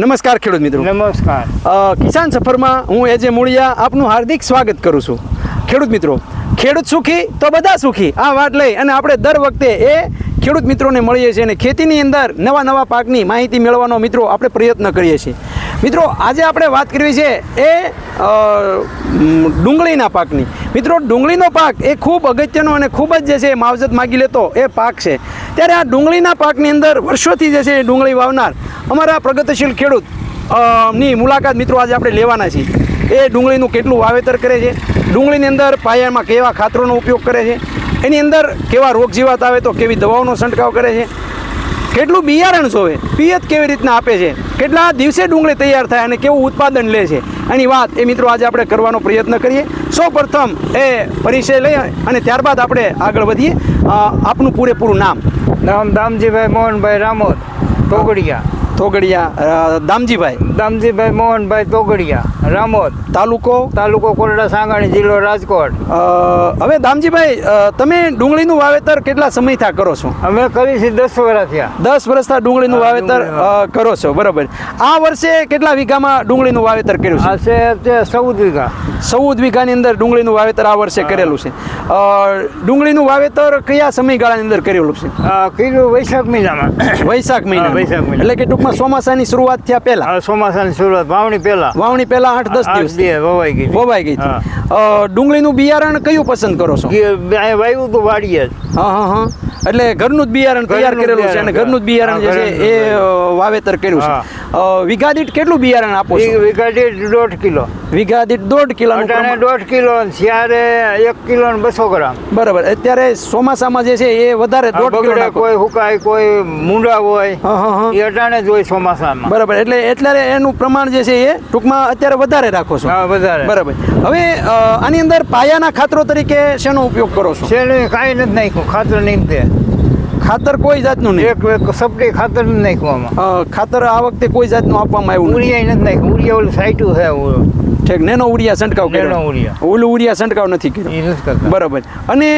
નમસ્કાર ખેડૂત મિત્રો. નમસ્કાર. કિસાન સફરમાં હું એજે મૂળિયા આપનું હાર્દિક સ્વાગત કરું છું. ખેડૂત મિત્રો, ખેડૂત સુખી તો બધા સુખી, આ વાત લઈ અને આપણે દર વખતે એ ખેડૂત મિત્રોને મળીએ છીએ અને ખેતીની અંદર નવા પાકની માહિતી મેળવવાનો મિત્રો આપણે પ્રયત્ન કરીએ છીએ. મિત્રો, આજે આપણે વાત કરવી છે એ ડુંગળીના પાકની. મિત્રો, ડુંગળીનો પાક એ ખૂબ અગત્યનો અને ખૂબ જ જે છે માવજત માગી લેતો એ પાક છે. ત્યારે આ ડુંગળીના પાકની અંદર વર્ષોથી જે છે એ ડુંગળી વાવનાર અમારા પ્રગતિશીલ ખેડૂત ની મુલાકાત મિત્રો આજે આપણે લેવાના છીએ. એ ડુંગળીનું કેટલું વાવેતર કરે છે, ડુંગળીની અંદર પાયામાં કેવા ખાતરોનો ઉપયોગ કરે છે, એની અંદર કેવા રોગ જીવાત આવે તો કેવી દવાઓનો છંટકાવ કરે છે, કેટલું બિયારણ જોવે, પિયત કેવી રીતના આપે છે, કેટલા દિવસે ડુંગળી તૈયાર થાય અને કેવું ઉત્પાદન લે છે, એની વાત એ મિત્રો આજે આપણે કરવાનો પ્રયત્ન કરીએ. સૌ પ્રથમ એ પરિચય લઈએ અને ત્યારબાદ આપણે આગળ વધીએ. આપનું પૂરેપૂરું નામ? નામ દામજીભાઈ મોહનભાઈ રામોદ, તોગડિયા. દામજીભાઈ મોહનભાઈ તોગડિયા, રામોદ. તાલુકો કોરડા સાંગાણી, જિલ્લો રાજકોટ. હવે દામજીભાઈ, તમે ડુંગળીનું વાવેતર કેટલા સમયથી કરો છો? અમે કરી છે 10 વર્ષ થયા. 10 વર્ષથી ડુંગળીનું વાવેતર કરો છો, બરાબર. આ વર્ષે કેટલા વીઘામાં ડુંગળીનું વાવેતર કર્યું છે? આ છે 14 વીઘા. 14 વીઘાની અંદર ડુંગળીનું વાવેતર આ વર્ષે કરેલું છે. ડુંગળીનું વાવેતર કયા સમયગાળાની અંદર કરેલું છે? કીધું વૈશાખ મહિનામાં. વૈશાખ મહિના. એટલે કે ટૂંકમાં ચોમાસાની શરૂઆત થયા પહેલા. ચોમાસાની શરૂઆત વાવણી પહેલા 8-10 દિવસ વવાઈ ગઈ. ડુંગળીનું બિયારણ કયું પસંદ કરો છો? વાવ્યું તો વાડીએ જ. હા. એટલે ઘરનું જ બિયારણ તૈયાર કરેલું છે અને ઘરનું જ બિયારણ જે છે એ વાવેતર કર્યું છે. વીઘા દીઠ કેટલું બિયારણ આપો છો? વીઘા દીઠ 1.5 કિલો. વીઘા દીઠ 1.5 કિલો. 1.5 કિલો, ત્યારે 1 કિલો ને 200 ગ્રામ. બરાબર. અત્યારે ચોમાસામાં જે છે એ વધારે 1.5 કિલો. કોઈ હુકાય, કોઈ મૂંડા હોય, એ અટાણે જ હોય ચોમાસામાં. બરાબર. એટલે એનું પ્રમાણ જે છે એ ટૂંકમાં અત્યારે વધારે રાખો છો? હા, વધારે. બરાબર. હવે આની અંદર પાયાના ખાતરો તરીકે શેનો ઉપયોગ કરો છો? શેનું કાંઈ નથી નાખ્યું, ખાતર નહીં તે. ખાતર કોઈ જાતનું નહીં? એક સપટી ખાતર નથી નાખ્યું આમાં. ખાતર આ વખતે કોઈ જાતનું આપવામાં આવ્યું નથી? ઉરિયા નથી નાખ્યું. ઉરિયા ઓલું સાઈટું છે. ઠીક. નેનો ઉરિયા છંટકાવ કર્યો? ઓલું ઉરિયા છંટકાવ નથી કર્યો. બરાબર. અને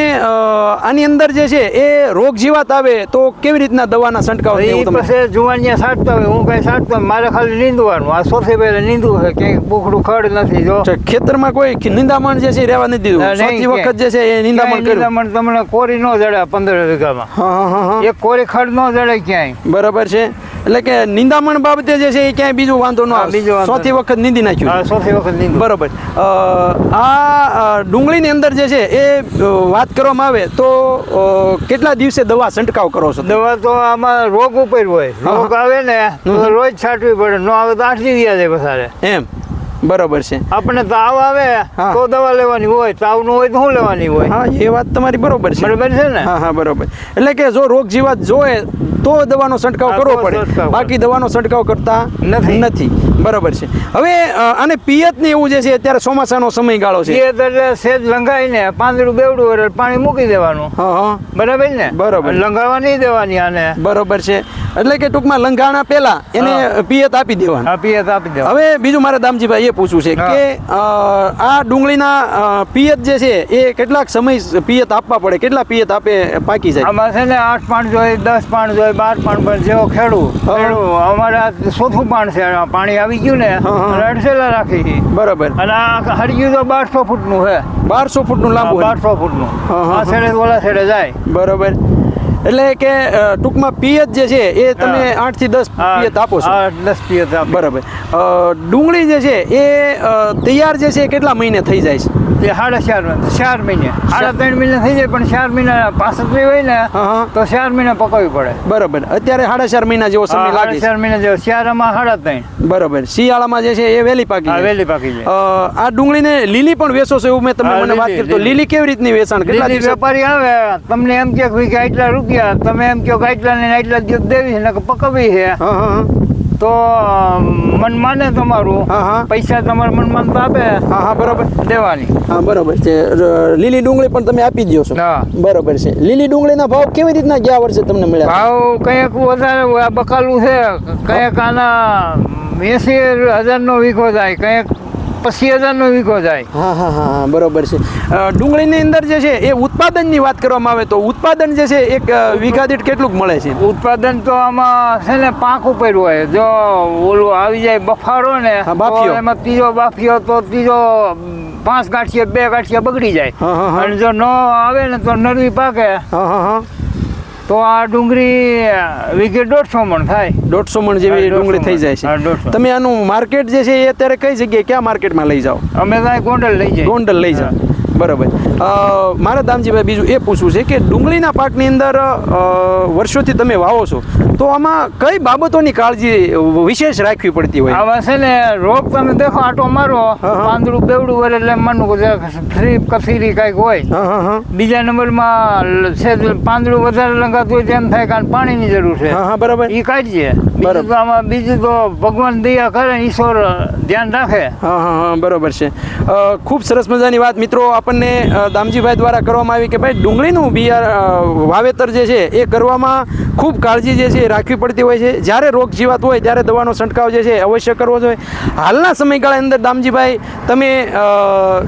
આની અંદર જે છે એ રોગ જીવાત આવે તો કેવી રીતના દવાના છંટકાવ? પછી જુવાનિયા છાંટતા હોય, હું કઈ છાંટતો મારે ખાલી નીંદવાનું. આ સૌથી પહેલા નીંદવું છે, ક્યાંય બોખડું ખડ નથી. જો ખેતરમાં કોઈ નિંદામણ જે છે રહેવા નથી દીધું? સૌથી વખત જે છે એ નિંદામણ તમને કોરી ન જડે 15 વીઘામાં. હા. એક કોરી ખડ ન જડે ક્યાંય. બરાબર છે. એટલે કે નિંદામણ બાબતે જે છે એ ક્યાંય બીજું વાંધો ન આવે? સૌથી વખત નીંદી નાખ્યું? સૌથી વખત. બરોબર. આ ડુંગળીની અંદર જે છે એ વાત કરવામાં આવે તો કેટલા દિવસે દવા છંટકાવ કરો છો? દવા તો આમાં રોગ ઉપર હોય. રોગ આવે ને તો રોજ છાંટવી પડે, ન આવે તો 8 દિવસ જાય વધારે. એમ? બરોબર છે. આપણે તાવ આવે તો દવા લેવાની હોય, તાવ ન હોય તો શું લેવાની હોય? હા, એ વાત તમારી બરોબર છે. બરોબર છે ને? હા, બરોબર. એટલે કે જો રોગ જીવાત જોવે તો દવાનો છંટકાવ કરવો પડે, બાકી દવાનો છંટકાવ કરતા નથી. બરોબર છે. હવે આને પિયત ને એવું જે છે અત્યારે ચોમાસાનો સમયગાળો છે, પિયત એટલે સેજ લંગાઈને પાંદડું બેવડું એટલે પાણી મૂકી દેવાનું. હા. બરાબર ને? બરોબર. લંગાવા નહીં દેવાની આને. બરોબર છે. એટલે કે ટૂંકમાં લંઘાણા પહેલા એને પિયત આપી દેવાનું. હા, પિયત આપી દેવાનું. હવે બીજું મારે દામજીભાઈ એ પૂછવું છે કે આ ડુંગળીના પિયત જે છે એ કેટલાક સમય પિયત આપવા પડે? કેટલા પિયત આપે પાકી જાય? આમાં છે ને 8 પાણ જોઈએ, 10 પાણ જોઈએ, 12 પાણ પર જેવો ખેડૂત. અમારે આ 4થું પાણ છે. પાણી આવી ગયું ને અડસેલા રાખી. બરાબર. અને આ હરિયું તો 1200 ફૂટનું છે. 1200 ફૂટનું લાંબુ? 1200 ફૂટનું. આ છેડે ઓલા છેડે જાય. બરોબર. એટલે કે ટૂંકમાં પિયત જે છે એ તમે 8 થી 10 પિયત આપો છો? 10 પિયત આપો. બરાબર. ડુંગળી જે છે એ તૈયાર જે છે કેટલા મહિને થઈ જાય છે? તે 4.5 મહિને. 3.5 મહિને થઈ જાય, પણ 4 મહિના પાછળ હોય ને તો 4 મહિના પકવવી પડે. બરાબર. અત્યારે 4.5 મહિના જેવો સમય લાગે? 4 મહિના જેવો. શિયાળામાં 3.5. બરાબર. શિયાળામાં જે છે એ વહેલી પાકી જાય. આ ડુંગળીને લીલી પણ વેચો છો એવું તમે મને વાત કરી? તો લીલી કેવી રીતની વેચાણ? કેટલા વેપારી આવે તમને એમ કે આટલા રૂપિયા, તમે એમ કહો આટલા ને આટલા દિવસ દેવી છે, પકવવી છે તો મન માને તમારું. પૈસા તમારા મનમાં તો આપે. હા, બરોબર. દેવાની. હા, બરોબર છે. લીલી ડુંગળી પણ તમે આપી દો છો? બરોબર છે. લીલી ડુંગળીના ભાવ કેવી રીતના ગયા વર્ષે તમને મળ્યા? ભાવ કંઈક વધારે બકાલું છે, કંઈક આના 80,000 નો વીઘો જાય, કંઈક 25,000નો વીઘો જાય. હા હા હા બરોબર છે. ડુંગળીની અંદર જે છે એ ઉત્પાદનની વાત કરવામાં આવે તો ઉત્પાદન જે છે એક વીઘા દીઠ કેટલું મળે છે? ઉત્પાદન તો આમાં છે ને પાંખ ઉપર હોય. જો ઓલું આવી જાય બફારો ને હા, બાફિયો. તો એમાં ત્રીજો બાફિયો તો ત્રીજો 5 ગાંઠિયા 2 ગાંઠિયા બગડી જાય. હા, હા, હા. અને જો ન આવે ને તો નરવી પાકે હા હા હા તો આ ડુંગળી વીઘે 150 મણ થાય. 150 મણ જેવી 150 ડુંગળી થઈ જાય હા, છે. 150. તમે આનું માર્કેટ જે છે એ અત્યારે કઈ જગ્યાએ ક્યાં માર્કેટમાં લઈ જાઓ? અમે ત્યાં ગોંડલ લઈ જઈએ. ગોંડલ લઈ જાઓ. બરાબર. મારે દામજીભાઈ બીજું એ પૂછવું છે કે ડુંગળીના પાકની અંદર વર્ષોથી તમે વાવો છો તો આમાં કઈ બાબતોની કાળજી વિશેષ રાખવી પડતી હોય? આમાં છે ને રોગ તમે દેખો આટો મારો હા. પાંદડું બેવડું વરે એટલે માનું કે થ્રીપ કથીરી કાંઈક હોય. હા હા હા બીજા નંબરમાં છે પાંદડું વધારે લંગાતું હોય તેમ થાય કારણ પાણીની જરૂર છે. હા હા બરાબર. એ કાઢીએ. બરાબર. બીજું તો આમાં બીજું તો ભગવાન દયા કરે ને ઈશ્વર ધ્યાન રાખે. હા હા હા બરોબર છે. ખૂબ સરસ મજાની વાત મિત્રો આપણને દામજીભાઈ દ્વારા કરવામાં આવી કે ભાઈ ડુંગળીનું વાવેતર જે છે એ કરવામાં ખૂબ કાળજી જે છે એ રાખવી પડતી હોય છે. જ્યારે રોગ જીવાત હોય ત્યારે દવાનો છંટકાવ જે છે અવશ્ય કરવો જોઈએ. હાલના સમયગાળા અંદર દામજીભાઈ તમે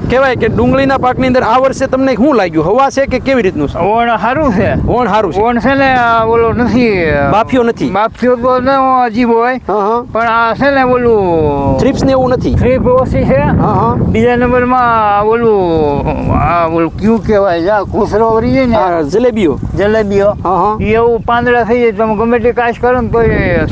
કહેવાય કે ડુંગળીના પાકની અંદર આ વર્ષે તમને શું લાગ્યું? હવા છે કે કેવી રીતનું છે? ઓણ સારું છે. ઓણ સારું છે. ઓણ છે ને ઓલો નથી બાફિયો નથી. બાફિયો તો ન અજીબ હોય હા હા પણ આ છે ને ઓલું થ્રિપ્સ ને એવું નથી. થ્રીપ ઓછી છે. હા હા બીજા નંબરમાં ઓલું ક્યુ કહેવાય જા કુસરો વરી જાય ને હા જલેબીઓ. જલેબીઓ હા હા ઈ એવું પાંદડા થઈ જાય તમે ગમે તે કાશ કરો ને તો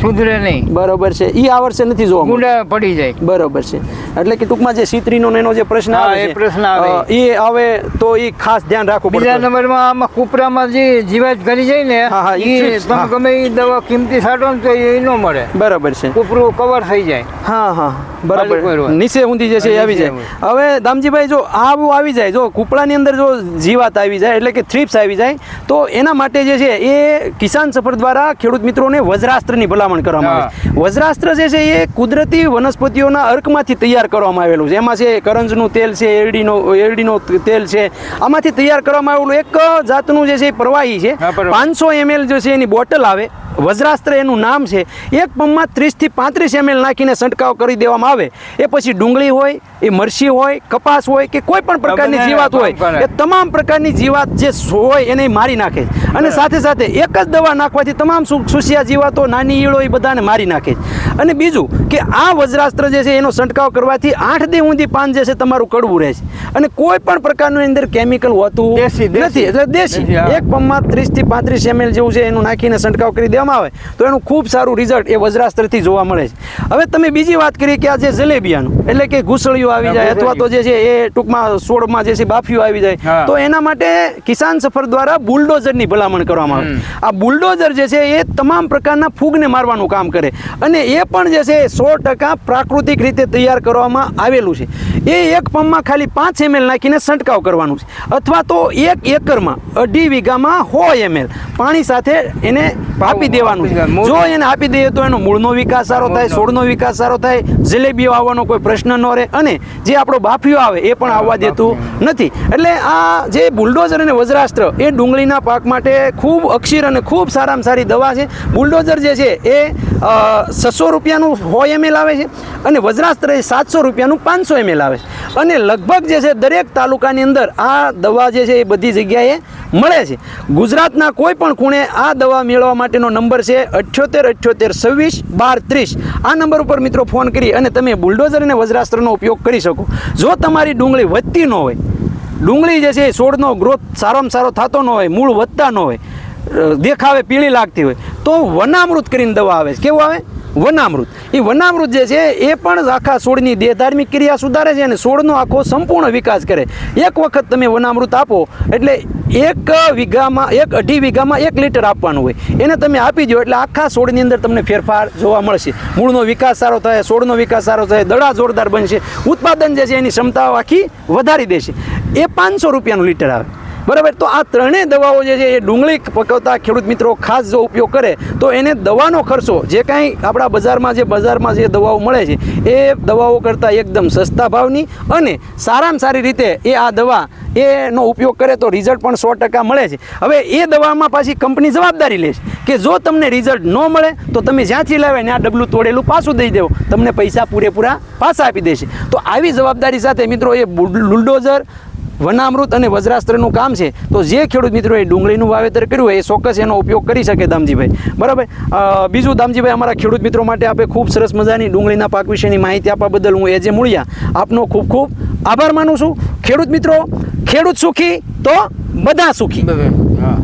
સુધરે નહીં. બરોબર છે. ઈ આ વર્ષે નથી જોવા મળ્યું. ગુંડા પડી જાય. બરોબર છે. એટલે કે ટૂંકમાં જે સીતરીનો ને એનો જે પ્રશ્ન હા, આવે એ છે, પ્રશ્ન આવે. એ આવે તો એ ખાસ ધ્યાન રાખવું બીજા પડે. નંબરમાં આમાં કુપરામાં જે જીવાત કરી જાય ને હા, હા, ઈ ઈ trips, તમે હા. ગમે એ દવા કિંમતી છાંટો ને તો એ ન મળે. બરાબર છે. કુપરું કવર થઈ જાય. હા હા ખાલી કોઈ બરાબર. હોય. નીચે ઊંધી જે છે એ આવી જાય. હવે દામજીભાઈ જો આવું આવી જાય, જો કૂપડાની અંદર જો જીવાત આવી જાય એટલે કે થ્રિપ્સ આવી જાય તો એના માટે જે છે એ કિસાન સફર દ્વારા ખેડૂત મિત્રોને વજ્રાસ્ત્રની ભલામણ કરવામાં આવે છે. વજ્રાસ્ત્ર જે છે એ કુદરતી વનસ્પતિઓના અર્કમાંથી તૈયાર કરવામાં આવેલું છે. એમાં છે કરંજનું તેલ છે, એરડીનો તેલ છે, આમાંથી તૈયાર કરવામાં આવેલું એક જાતનું જે છે એ પ્રવાહી છે. હા, બરાબર. 500 ml જે છે એની બોટલ આવે. વજ્રાસ્ત્ર એનું નામ છે. એક પંપમાં 30 થી 35 ml નાખીને છંટકાવ કરી દેવામાં આવે. એ પછી ડુંગળી હોય, એ મરચી હોય, કપાસ હોય કે કોઈ પણ પ્રકારની બધાને જીવાત કામ હોય કરે. એ તમામ પ્રકારની જીવાત જે હોય એને મારી નાખે. અને સાથે સાથે એક જ દવા નાખવાથી તમામ સુસિયા જીવાતો, નાની ઈળો એ બધાને મારી નાખે. અને બીજું કે આ વજ્રાસ્ત્ર જે છે એનો છંટકાવ કરવાથી 8 દી ઊંધી પાન જે છે તમારું કડવું રહે છે. અને કોઈ પણ પ્રકારનું એની અંદર કેમિકલ હોતું દેશી. નથી. એટલે દેશી. હા. એક પંપમાં 30 થી 35 ml જેવું છે એનું નાખીને છંટકાવ કરી દેવામાં આવે તો એનું ખૂબ સારું રિઝલ્ટ એ વજ્રાસ્ત્રથી જોવા મળે છે. હવે તમે બીજી વાત કરી કે આ જે જલેબિયાનું એટલે કે ઘૂસળીઓ આવી જાય અથવા તો જે છે એ ટૂંકમાં સોળમાં જે છે બાફિયું આવી જાય હા. તો એના માટે કિસાન સફર દ્વારા બુલડોઝરની ભલામણ કરવામાં આવે. આ બુલડોઝર જે છે એ તમામ પ્રકારના ફૂગને મારવાનું કામ કરે અને એ પણ જે છે 100% પ્રાકૃતિક રીતે તૈયાર કરવામાં આવેલું છે. એ એક પંપમાં ખાલી 5 ml નાખીને છંટકાવ કરવાનું છે અથવા તો 1 એકરમાં 2.5 વીઘામાં 100 ml પાણી સાથે એને આપી દેવાનું છે. જો એને આપી દઈએ તો એનો મૂળનો વિકાસ સારો થાય, છોડનો વિકાસ સારો થાય, જલેબીઓ આવવાનો કોઈ પ્રશ્ન ન રહે અને જે આપણો બાફિયો આવે એ પણ આવવા દેતું નથી. એટલે આ જે બુલડોઝર અને વજ્રાસ્ત્ર એ ડુંગળીના પાક માટે ખૂબ અક્ષીર અને ખૂબ સારામાં સારી દવા છે. બુલડોઝર જે છે એ 600 રૂપિયાનું 100 ml આવે છે અને વજ્રાસ્ત્ર એ 700 રૂપિયાનું 500 ml આવે છે. અને લગભગ જે છે દરેક તાલુકાની અંદર આ દવા જે છે એ બધી જગ્યાએ મળે છે. ગુજરાતના કોઈ પણ ખૂણે આ દવા મેળવવા માટેનો નંબર છે 78 78 26 12 30. આ નંબર ઉપર મિત્રો ફોન કરી અને તમે બુલડોઝર અને વજ્રાસ્ત્રનો ઉપયોગ કરી શકો. જો તમારી ડુંગળી વધતી ન હોય, ડુંગળી જે છે છોડનો ગ્રોથ સારામાં સારો થતો ન હોય, મૂળ વધતા ન હોય, દેખાવે પીળી લાગતી હોય તો વનામૃત કરીને દવા આવે છે. કેવું આવે? વનામૃત. એ વનામૃત જે છે એ પણ આખા છોડની દેહધાર્મિક ક્રિયા સુધારે છે અને છોડનો આખો સંપૂર્ણ વિકાસ કરે. એક વખત તમે વનામૃત આપો એટલે 1 વીઘામાં 1.5 વીઘામાં 1 લીટર આપવાનું હોય. એને તમે આપી દો એટલે આખા છોડની અંદર તમને ફેરફાર જોવા મળશે. મૂળનો વિકાસ સારો થાય, છોડનો વિકાસ સારો થાય, દડા જોરદાર બનશે, ઉત્પાદન જે છે એની ક્ષમતાઓ આખી વધારી દેશે. એ 500 રૂપિયાનું લીટર આવે. બરાબર. તો આ ત્રણેય દવાઓ જે છે એ ડુંગળી પકવતા ખેડૂત મિત્રો ખાસ જો ઉપયોગ કરે તો એને દવાનો ખર્ચો જે કાંઈ આપણા બજારમાં જે દવાઓ મળે છે એ દવાઓ કરતાં એકદમ સસ્તા ભાવની અને સારામાં સારી રીતે એ આ દવા એનો ઉપયોગ કરે તો રિઝલ્ટ પણ 100% મળે છે. હવે એ દવામાં પાછી કંપની જવાબદારી લે છે કે જો તમને રિઝલ્ટ ન મળે તો તમે જ્યાંથી લાવે ને આ ડબલું તોડેલું પાછું દઈ દેવો, તમને પૈસા પૂરેપૂરા પાછા આપી દેશે. તો આવી જવાબદારી સાથે મિત્રો એ બુલડોઝર, વનામૃત અને વજ્રાસ્ત્રનું કામ છે. તો જે ખેડૂત મિત્રોએ ડુંગળીનું વાવેતર કર્યું હોય એ ચોક્કસ એનો ઉપયોગ કરી શકે દામજીભાઈ. બરાબર. બીજું દામજીભાઈ, અમારા ખેડૂત મિત્રો માટે આપણે ખૂબ સરસ મજાની ડુંગળીના પાક વિશેની માહિતી આપવા બદલ હું એજે મૂળિયા આપનો ખૂબ ખૂબ આભાર માનું છું. ખેડૂત મિત્રો, ખેડૂત સુખી તો બધા સુખી.